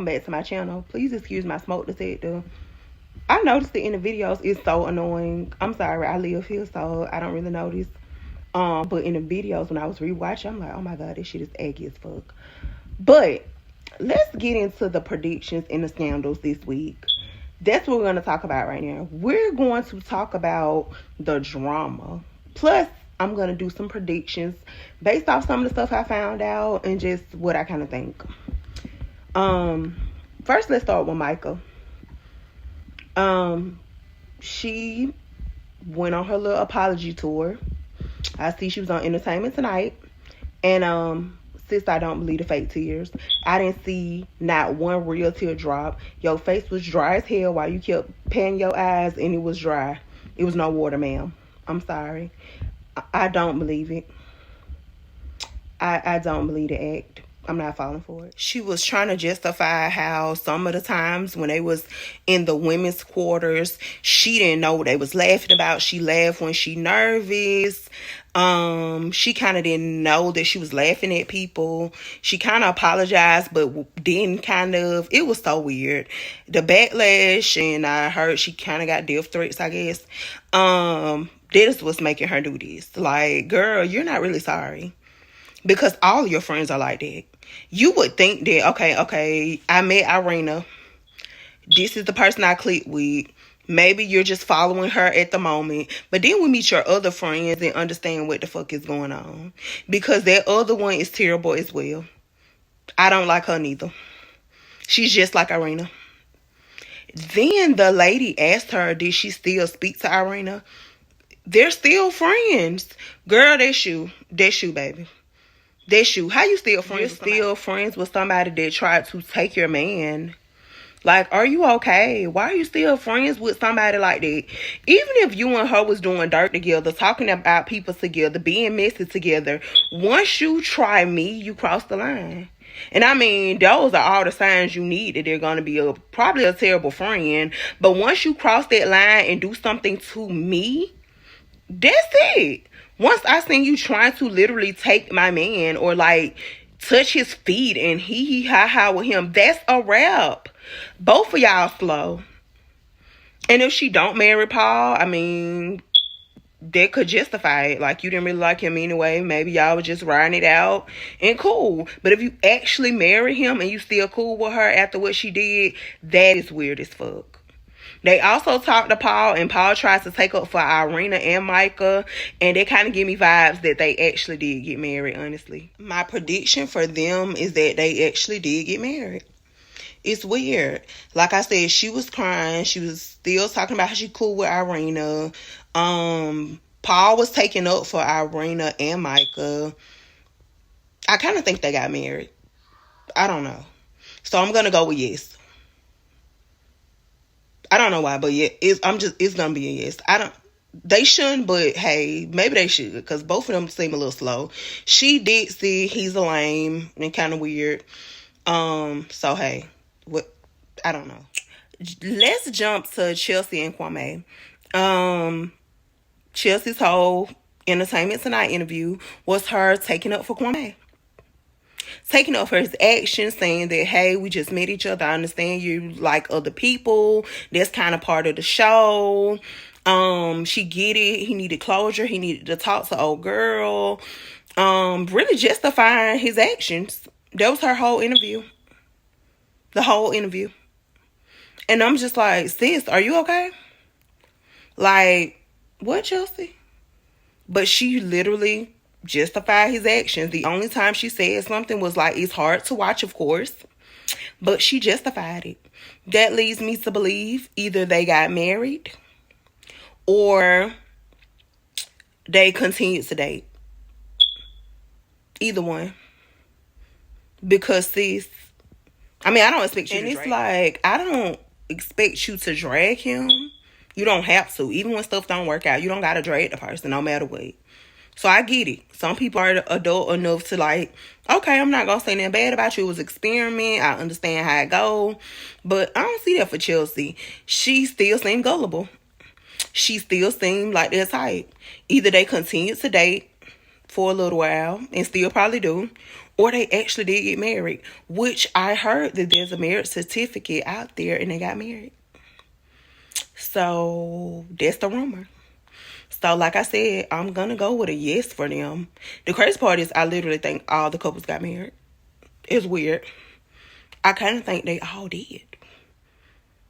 welcome back to my channel. Please excuse my smoke detector. I noticed it in the videos. It's so annoying. I'm sorry, I live here, so I don't really notice. But in the videos, when I was rewatching, I'm like, oh my god, this shit is aggy as fuck. But let's get into the predictions and the scandals this week. That's what we're going to talk about right now. We're going to talk about the drama. Plus, I'm going to do some predictions based off some of the stuff I found out and just what I kind of think. First, let's start with Micah. She went on her little apology tour. I see she was on Entertainment Tonight. And, sis, I don't believe the fake tears. I didn't see not one real tear drop. Your face was dry as hell while you kept panning your eyes, and it was dry. It was no water, ma'am. I'm sorry. I don't believe it. I don't believe the act. I'm not falling for it. She was trying to justify how some of the times when they was in the women's quarters, she didn't know what they was laughing about. She laughed when she nervous. She kind of didn't know that she was laughing at people. She kind of apologized, but didn't it was so weird. The backlash, and I heard she kind of got death threats, I guess. This was making her do this. Like, girl, you're not really sorry. Because all of your friends are like that. You would think that, okay, I met Irina. This is the person I clicked with. Maybe you're just following her at the moment. But then we meet your other friends and understand what the fuck is going on. Because that other one is terrible as well. I don't like her neither. She's just like Irina. Then the lady asked her, did she still speak to Irina? They're still friends. Girl, that's you. That's you, baby. That's you. How you still friends? You're still friends with somebody that tried to take your man. Like, are you okay? Why are you still friends with somebody like that? Even if you and her was doing dirt together, talking about people together, being messy together, once you try me, you cross the line. And I mean, those are all the signs you need that they're going to be probably a terrible friend. But once you cross that line and do something to me, that's it. Once I seen you trying to literally take my man or like touch his feet and ha with him, that's a wrap. Both of y'all slow. And if she don't marry Paul, I mean, that could justify it. Like, you didn't really like him anyway. Maybe y'all was just riding it out and cool. But if you actually marry him and you still cool with her after what she did, that is weird as fuck. They also talked to Paul, and Paul tries to take up for Irina and Micah, and they kind of give me vibes that they actually did get married, honestly. My prediction for them is that they actually did get married. It's weird. Like I said, she was crying. She was still talking about how she cool with Irina. Paul was taking up for Irina and Micah. I kind of think they got married. I don't know. So I'm going to go with yes. I don't know why, but yeah, it's gonna be a yes. They shouldn't, but hey, maybe they should, because both of them seem a little slow. She did see he's a lame and kind of weird. So hey, I don't know. Let's jump to Chelsea and Kwame. Chelsea's whole Entertainment Tonight interview was her taking up for Kwame. Taking up for his actions, saying that, hey, we just met each other. I understand you like other people. That's kind of part of the show. She get it. He needed closure. He needed to talk to old girl. Really justifying his actions. That was her whole interview. The whole interview. And I'm just like, sis, are you okay? Like, what, Chelsea? But she literally justify his actions. The only time she said something was like, it's hard to watch, of course, but she justified it. That leads me to believe either they got married or they continued to date. Either one. Because sis, I mean, I don't expect you to drag him. And it's like, I don't expect you to drag him. You don't have to. Even when stuff don't work out, you don't gotta drag the person no matter what. So I get it. Some people are adult enough to like, okay, I'm not going to say nothing bad about you. It was an experiment. I understand how it go. But I don't see that for Chelsea. She still seemed gullible. She still seemed like their type. Either they continue to date for a little while and still probably do, or they actually did get married, which I heard that there's a marriage certificate out there and they got married. So that's the rumor. So like I said, I'm gonna go with a yes for them. The crazy part is I literally think all the couples got married. It's weird. I kind of think they all did.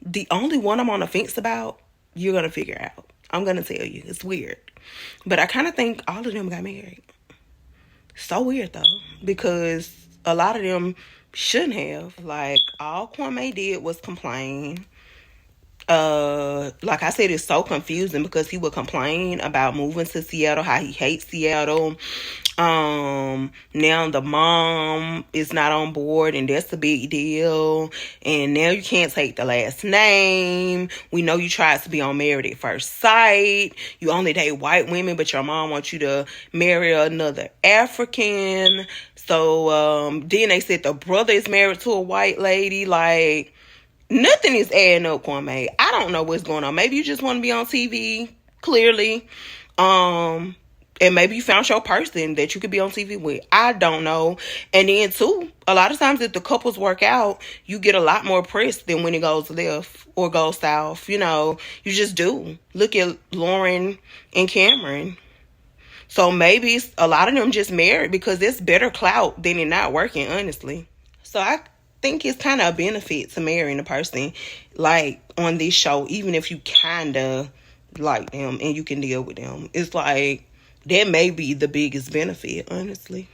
The only one I'm on the fence about, you're gonna figure out. I'm gonna tell you. It's weird. But I kind of think all of them got married. So weird though, because a lot of them shouldn't have. Like, all Kwame did was complain. Like I said, it's so confusing because he would complain about moving to Seattle, how he hates Seattle. Now the mom is not on board, and that's a big deal. And now you can't take the last name. We know you tried to be on Married at First Sight. You only date white women, but your mom wants you to marry another African. So then they said the brother is married to a white lady. Like, nothing is adding up, Kwame. I don't know what's going on. Maybe you just want to be on TV, clearly. And maybe you found your person that you could be on TV with. I don't know. And then, too, a lot of times if the couples work out, you get a lot more press than when it goes left or goes south. You know, you just do. Look at Lauren and Cameron. So maybe a lot of them just married because it's better clout than it not working, honestly. So I think it's kind of a benefit to marrying a person like on this show, even if you kind of like them and you can deal with them. It's like that may be the biggest benefit, honestly.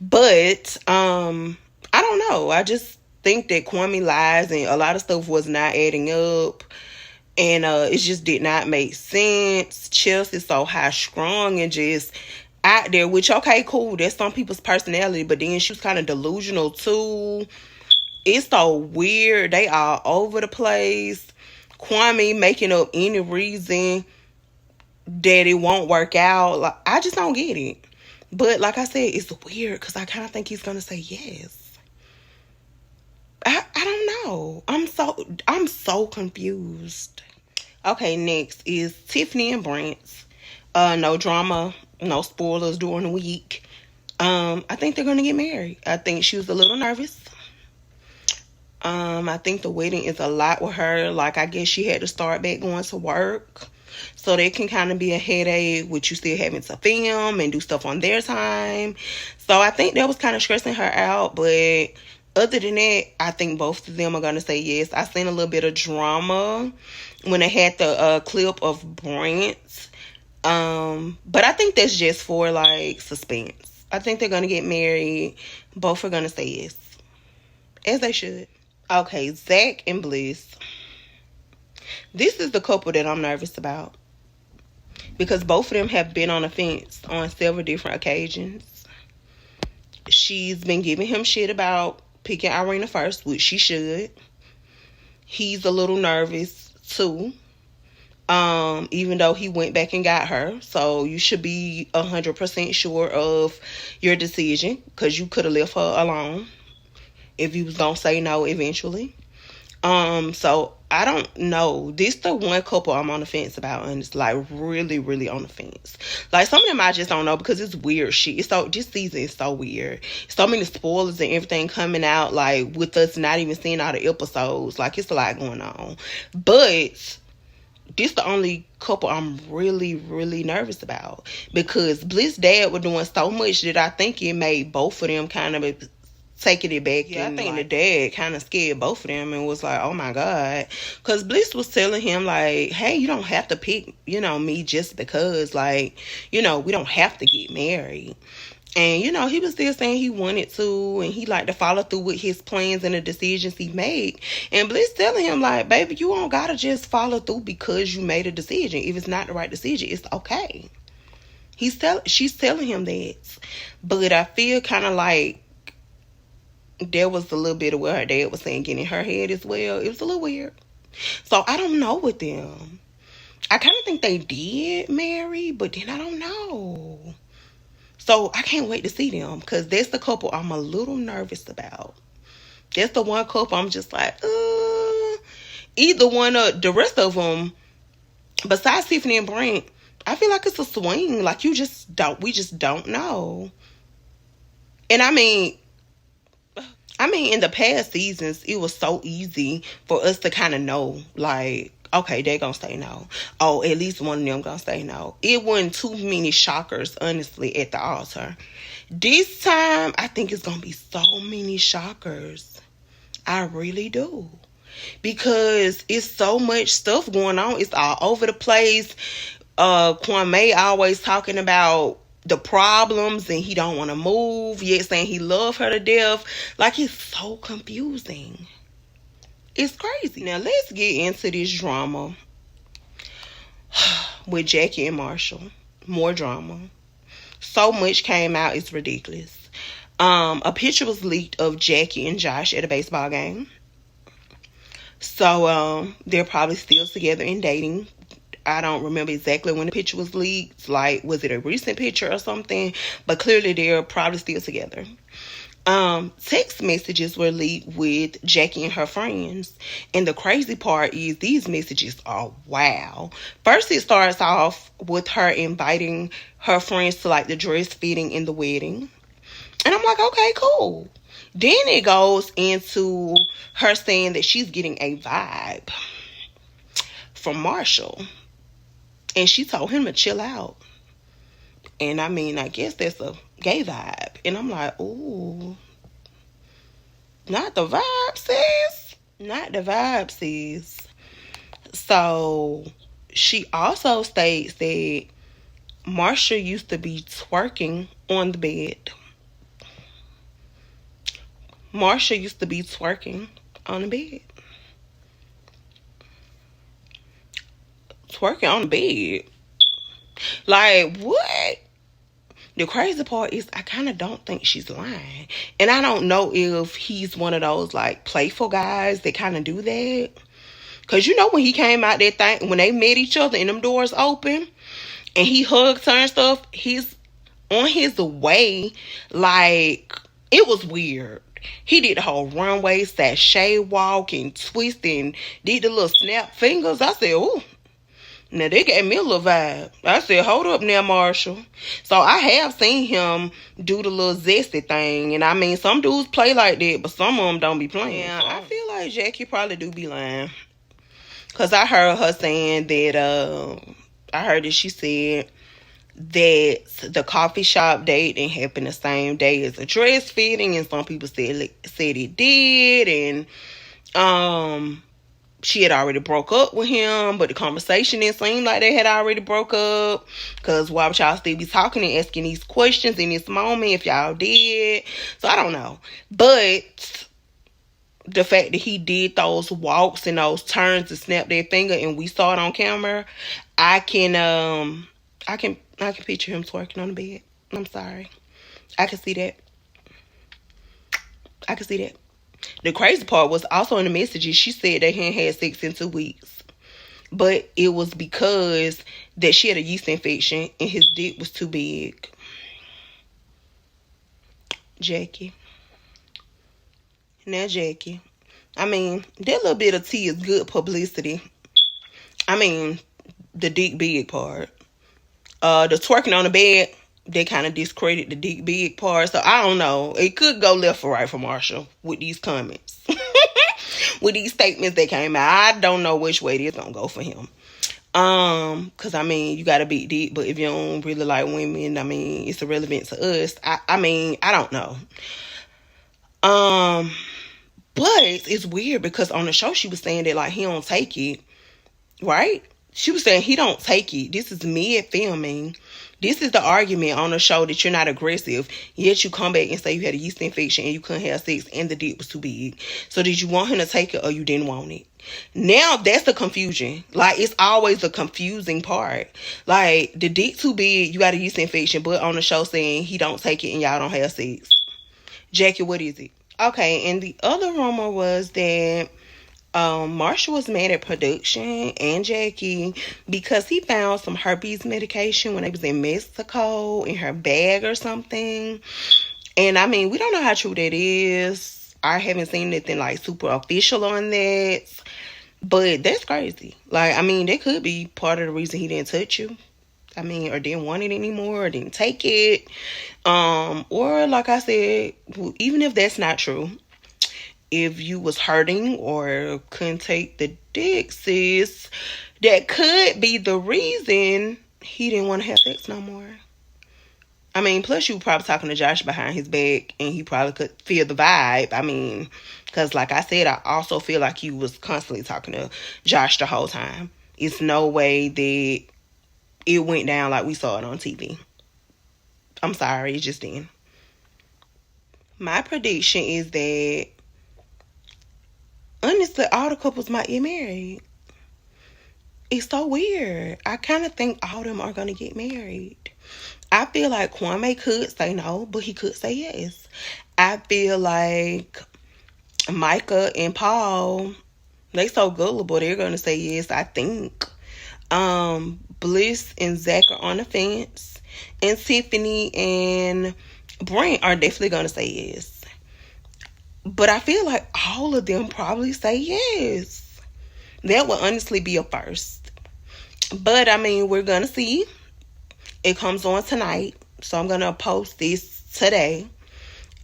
But I don't know. I just think that Kwame lies and a lot of stuff was not adding up. And it just did not make sense. Chelsea's so high strung and just out there, which, okay, cool, that's some people's personality, but then she was kind of delusional too. It's so weird. They are over the place. Kwame making up any reason that it won't work out. Like, I just don't get it. But like I said, it's weird because I kind of think he's gonna say yes. I don't know. I'm so confused. Okay, next is Tiffany and Brent. No drama, no spoilers during the week. I think they're gonna get married. I think she was a little nervous. I think the wedding is a lot with her. Like, I guess she had to start back going to work. So that can kind of be a headache with you still having to film and do stuff on their time. So I think that was kind of stressing her out. But other than that, I think both of them are going to say yes. I seen a little bit of drama when they had the clip of Brent. But I think that's just for, like, suspense. I think they're going to get married. Both are going to say yes. As they should. Okay, Zach and Bliss. This is the couple that I'm nervous about. Because both of them have been on the fence on several different occasions. She's been giving him shit about picking Irina first, which she should. He's a little nervous, too. Even though he went back and got her. So you should be 100% sure of your decision. Because you could have left her alone if you was going to say no eventually. So I don't know. This the one couple I'm on the fence about, and it's like really, really on the fence. Like, some of them I just don't know because it's weird shit. It's so, this season is so weird. So many spoilers and everything coming out, like, with us not even seeing all the episodes. Like, it's a lot going on. But this the only couple I'm really, really nervous about. Because Bliss' dad was doing so much that I think it made both of them kind of taking it back. Yeah, I think the dad kind of scared both of them and was like, oh my God. Because Bliss was telling him, like, hey, you don't have to pick, me just because, like, we don't have to get married. And, he was still saying he wanted to, and he liked to follow through with his plans and the decisions he made. And Bliss telling him, like, baby, you don't gotta just follow through because you made a decision. If it's not the right decision, it's okay. She's telling him that. But I feel kind of like there was a little bit of what her dad was saying getting in her head as well. It was a little weird. So I don't know with them. I kind of think they did marry, but then I don't know. So I can't wait to see them because that's the couple I'm a little nervous about. That's the one couple I'm just like, either one of the rest of them, besides Tiffany and Brent, I feel like it's a swing. Like, we just don't know. And in the past seasons, it was so easy for us to kind of know, like, okay, they're gonna say no. Oh, at least one of them gonna say no. It wasn't too many shockers, honestly, at the altar. This time, I think it's gonna be so many shockers. I really do. Because it's so much stuff going on. It's all over the place. Kwame always talking about the problems and he don't want to move, yet saying he love her to death. Like, it's so confusing. It's crazy. Now let's get into this drama with Jackie and Marshall. More drama. So much came out, it's ridiculous. A picture was leaked of Jackie and Josh at a baseball game. So they're probably still together and dating. I don't remember exactly when the picture was leaked. Like, was it a recent picture or something? But clearly they're probably still together. Text messages were leaked with Jackie and her friends. And the crazy part is these messages are wow. First, it starts off with her inviting her friends to, like, the dress fitting in the wedding. And I'm like, okay, cool. Then it goes into her saying that she's getting a vibe from Marshall. And she told him to chill out. And I guess that's a gay vibe. And I'm like, ooh. Not the vibe, sis. Not the vibe, sis. So, she also states that Marshall used to be twerking on the bed. Marshall used to be twerking on the bed. Twerking on the bed. Like, what? The crazy part is I kind of don't think she's lying. And I don't know if he's one of those, like, playful guys that kind of do that. Because, when he came out that thing, when they met each other and them doors open, and he hugged her and stuff, he's on his way, like, it was weird. He did the whole runway, sashay walk, and twist, and did the little snap fingers. I said, ooh. Now, they gave me a little vibe. I said, hold up now, Marshall. So, I have seen him do the little zesty thing. And some dudes play like that, but some of them don't be playing. Yeah, I feel like Jackie probably do be lying. Because I heard her saying that, I heard that she said that the coffee shop date didn't happen the same day as a dress fitting. And some people said it did. And, she had already broke up with him, but the conversation didn't seem like they had already broke up. Because why would y'all still be talking and asking these questions in this moment if y'all did? So I don't know. But the fact that he did those walks and those turns to snap their finger and we saw it on camera, I can picture him twerking on the bed. I'm sorry. I can see that. The crazy part was also in the messages, she said they hadn't had sex in 2 weeks. But it was because that she had a yeast infection and his dick was too big. Jackie. Now, Jackie. That little bit of tea is good publicity. The dick big part. The twerking on the bed, they kind of discredit the dick big part. So, I don't know. It could go left or right for Marshall with these comments. With these statements that came out. I don't know which way it's going to go for him. Because, you got a big dick. But if you don't really like women, it's irrelevant to us. I don't know. But it's weird because on the show she was saying that, like, he don't take it. Right? She was saying he don't take it. This is mid filming. This is the argument on the show that you're not aggressive, yet you come back and say you had a yeast infection and you couldn't have sex and the dick was too big. So did you want him to take it or you didn't want it? Now that's the confusion. Like, it's always the confusing part. Like, the dick too big, you got a yeast infection, but on the show saying he don't take it and y'all don't have sex. Jackie, what is it? Okay, and the other rumor was that Marshall was mad at production and Jackie because he found some herpes medication when they was in Mexico in her bag or something. And we don't know how true that is. I haven't seen anything like super official on that. But that's crazy. Like, that could be part of the reason he didn't touch you. I mean, or didn't want it anymore, or didn't take it. Or like I said, even if that's not true, if you was hurting or couldn't take the dick, sis, that could be the reason he didn't want to have sex no more. I mean, plus you were probably talking to Josh behind his back, and he probably could feel the vibe. I mean, because like I said, I also feel like you was constantly talking to Josh the whole time. It's no way that it went down like we saw it on TV. I'm sorry, it just didn't. My prediction is that, honestly, all the couples might get married. It's so weird. I kind of think all of them are going to get married. I feel like Kwame could say no, but he could say yes. I feel like Micah and Paul, they so gullible, they're going to say yes, I think. Bliss and Zach are on the fence. And Tiffany and Brent are definitely going to say yes. But I feel like all of them probably say yes. That would honestly be a first. But, I mean, we're going to see. It comes on tonight. So I'm going to post this today.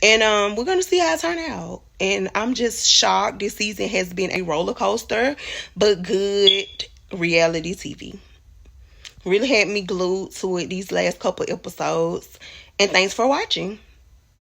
And we're going to see how it turns out. And I'm just shocked. This season has been a roller coaster, but good reality TV. Really had me glued to it these last couple episodes. And thanks for watching.